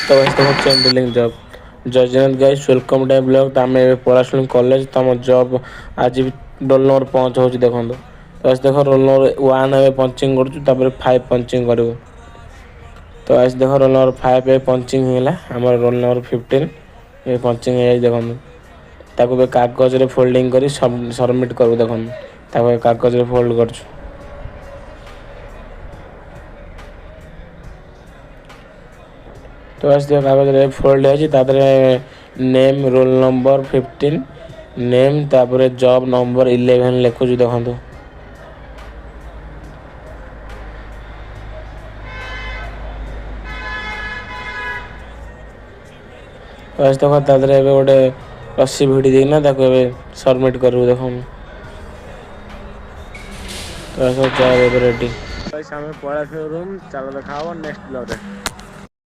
तो गाइस देखो chain dealing job Jai Jagannath guys welcome to blog तो आम पढ़ाशुणी कॉलेज तुम जॉब आज भी रोल नंबर 5 हो देखो तो गाइस देखो रोल नंबर 1 ए पंचिंग कर 5 पंचिंग कर तो आज देखो रोल नंबर 5 ए पंचिंग होला हमर रोल नंबर 15 ए पंचिंग है देखो ताको कागज रे फोल्डिंग करी सबमिट करू देखो ताको कागज रे फोल्ड करछु तो आज देखो कागज रे फोल्ड है तादरे नेम रोल नंबर 15 नेम तापरे जॉब नंबर 11 लिखु देखो तो देखो तादरे गोटे रस्सी भिड़ी देना सबमिट करू देखो तो जॉब रेडी पड़ा रूम चलो दिखाओ नेक्स्ट ब्लॉग।